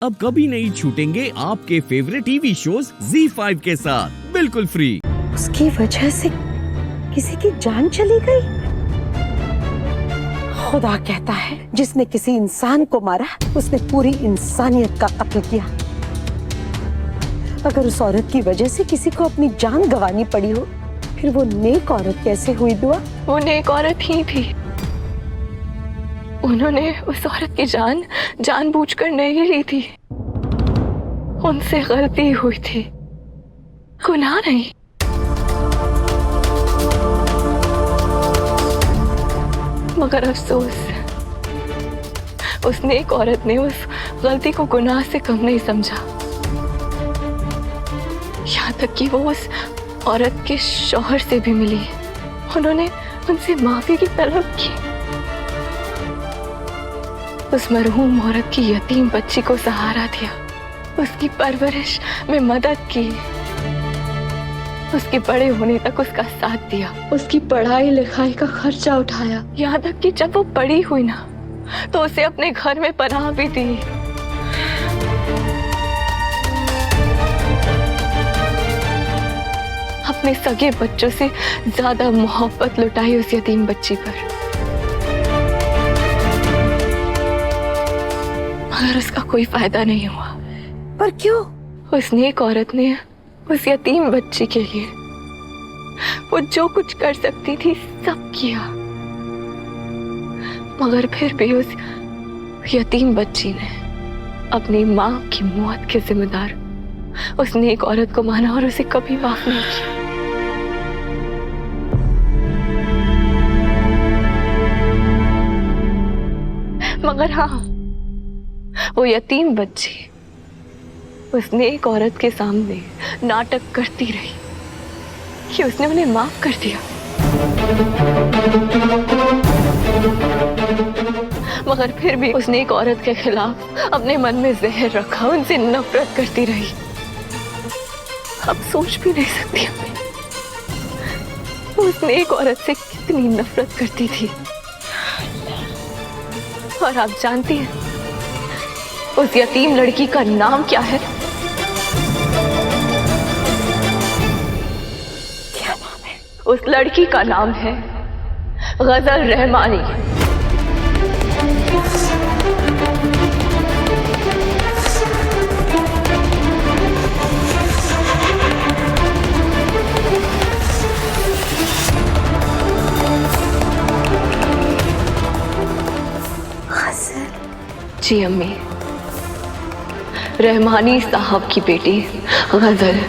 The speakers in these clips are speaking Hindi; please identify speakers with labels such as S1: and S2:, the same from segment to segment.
S1: अब कभी नहीं छूटेंगे आपके फेवरेट टीवी शोज ZEE5 के साथ बिल्कुल फ्री।
S2: उसकी वजह से किसी की जान चली गई। खुदा कहता है जिसने किसी इंसान को मारा उसने पूरी इंसानियत का कत्ल किया। अगर उस औरत की वजह से किसी को अपनी जान गंवानी पड़ी हो फिर वो नेक औरत कैसे हुई दुआ?
S3: वो नेक औरत ही थी। उन्होंने उस औरत की जान जानबूझकर नहीं ली थी। उनसे गलती हुई थी, गुनाह नहीं। मगर अफसोस उस नेक औरत ने उस गलती को गुनाह से कम नहीं समझा। यहाँ तक कि वो उस औरत के शौहर से भी मिली। उन्होंने उनसे माफी की तलब की। उस मरहूम औरत की यतीम बच्ची को सहारा दिया, उसकी परवरिश में मदद की, उसके बड़े होने तक उसका साथ दिया, उसकी पढ़ाई लिखाई का खर्चा उठाया। यहाँ तक कि जब वो बड़ी हुई ना तो उसे अपने घर में पनाह भी दी। अपने सगे बच्चों से ज्यादा मोहब्बत लुटाई उस यतीम बच्ची पर। मगर उसका कोई फायदा नहीं हुआ।
S2: पर क्यों?
S3: उस नेक औरत ने उस यतीम बच्ची के लिए वो जो कुछ कर सकती थी सब किया। मगर फिर भी उस यतीम बच्ची ने अपनी माँ की मौत के जिम्मेदार उस नेक औरत को माना और उसे कभी माफ नहीं किया। मगर हाँ, वो यतीम बच्ची उस नेक औरत के सामने नाटक करती रही कि उसने उन्हें माफ कर दिया। मगर फिर भी उस नेक औरत के खिलाफ अपने मन में जहर रखा, उनसे नफरत करती रही। अब सोच भी नहीं सकती वो उस नेक औरत से कितनी नफरत करती थी। और आप जानती हैं उस यतीम लड़की का नाम क्या है?
S2: क्या नाम है?
S3: उस लड़की का नाम है गजल रहमानी। जी अम्मी, रहमानी साहब की बेटी गजल।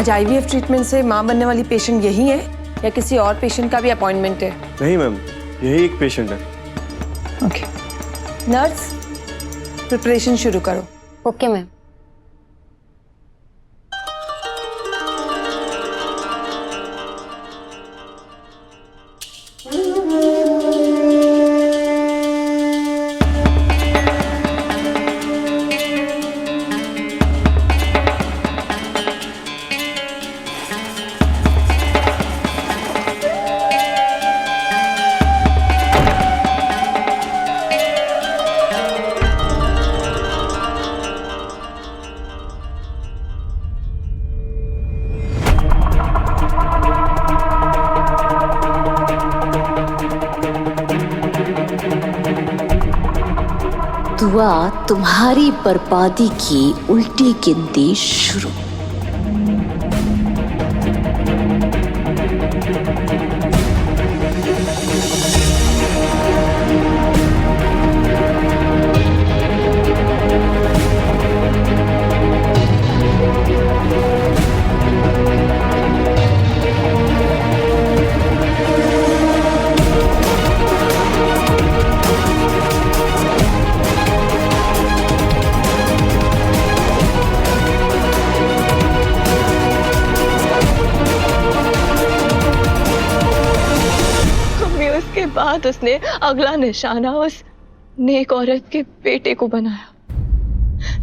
S4: आज IVF ट्रीटमेंट से मां बनने वाली पेशेंट यही है या किसी और पेशेंट का भी अपॉइंटमेंट है?
S5: नहीं मैम, यही एक पेशेंट है।
S4: ओके। नर्स, प्रिपरेशन शुरू करो।
S6: Okay ma'am.
S7: दुआ तुम्हारी बर्बादी की उल्टी गिनती शुरू।
S3: बाद उसने अगला निशाना उस नेक औरत के बेटे को बनाया,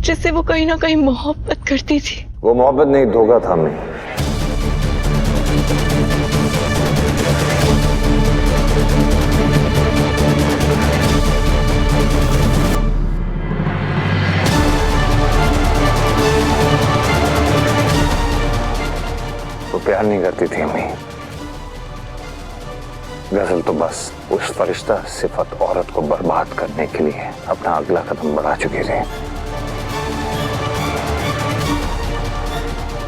S3: जिससे वो कहीं ना कहीं मोहब्बत करती थी।
S6: वो मोहब्बत नहीं, धोखा था मैं। वो प्यार नहीं करती थी अम्मी। गजल तो बस उस फरिश्ता सिफत औरत को बर्बाद करने के लिए अपना अगला कदम बढ़ा चुकी थी।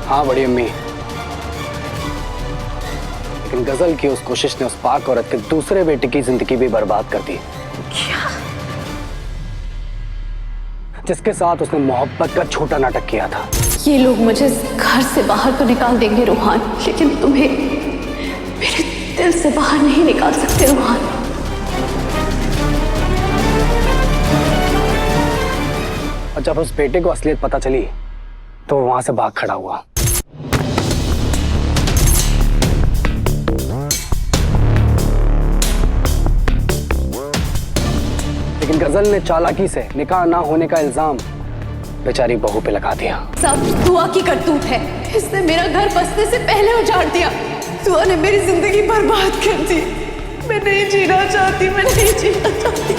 S8: हाँ बड़ी अम्मी, लेकिन गजल की उस कोशिश ने उस पाक औरत के दूसरे बेटे की जिंदगी भी बर्बाद कर दी।
S2: क्या?
S8: जिसके साथ उसने मोहब्बत का छोटा नाटक किया था।
S7: ये लोग मुझे घर से बाहर तो निकाल देंगे रूहान, लेकिन तुम्हें मेरे दिल से बाहर नहीं निकाल सकते रूहान।
S8: और जब उस बेटे को असलियत पता चली तो वो वहां से भाग खड़ा हुआ। लेकिन गजल ने चालाकी से निकाह ना होने का इल्जाम बेचारी बहू पे लगा दिया।
S7: सब दुआ की करतूत है। इसने मेरा घर बसने से पहले उजाड़ दिया। दुआ ने मेरी जिंदगी बर्बाद कर दी। मैं नहीं जीना चाहती, मैं नहीं जीना चाहती।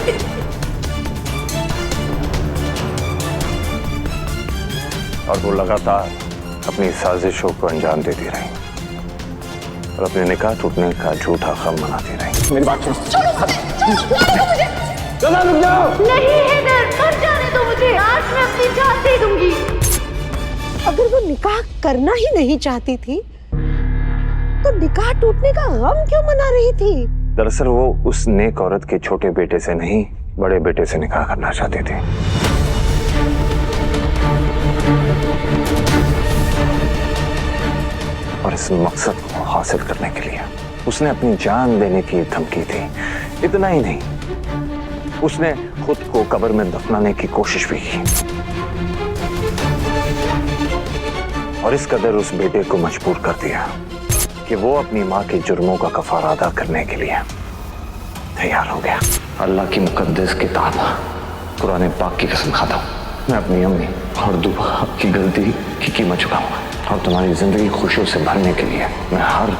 S6: और वो लगातार अपनी साजिशों को अंजाम देती रही और अपने निकाह टूटने का झूठा ख़म मनाती रही। मेरी बात सुनो। रुक जाओ।
S7: नहीं हैदर, मत जाने दो मुझे। आज मैं अपनी जान दे दूंगी।
S2: अगर वो निकाह करना ही नहीं चाहती थी तो निकाह टूटने का गम क्यों मना रही थी?
S6: दरअसल वो उस नेक औरत के छोटे बेटे से नहीं, बड़े बेटे से निकाह करना चाहती थी। और इस मकसद को हासिल करने के लिए उसने अपनी जान देने की धमकी दी। इतना ही नहीं, उसने खुद को कब्र में दफनाने की कोशिश भी की और इस कदर उस बेटे को मजबूर कर दिया कि वो अपनी माँ के जुर्मों का कफारा अदा करने के लिए तैयार हो गया। अल्लाह की मुकद्दस किताब कुरान पाक की कसम खाता हूँ, मैं अपनी अम्मी और दुआ की गलती की कीमत चुकाऊंगा और तुम्हारी जिंदगी खुशियों से भरने के लिए मैं हर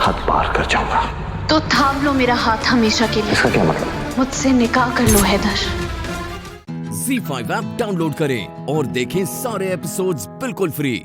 S6: हद पार कर जाऊंगा।
S7: तो थाम लो मेरा हाथ हमेशा के लिए।
S6: इसका क्या मतलब?
S7: मुझसे निकाह कर लो हैदर।
S1: Z5 ऐप डाउनलोड करें और देखें सारे एपिसोड्स बिल्कुल फ्री।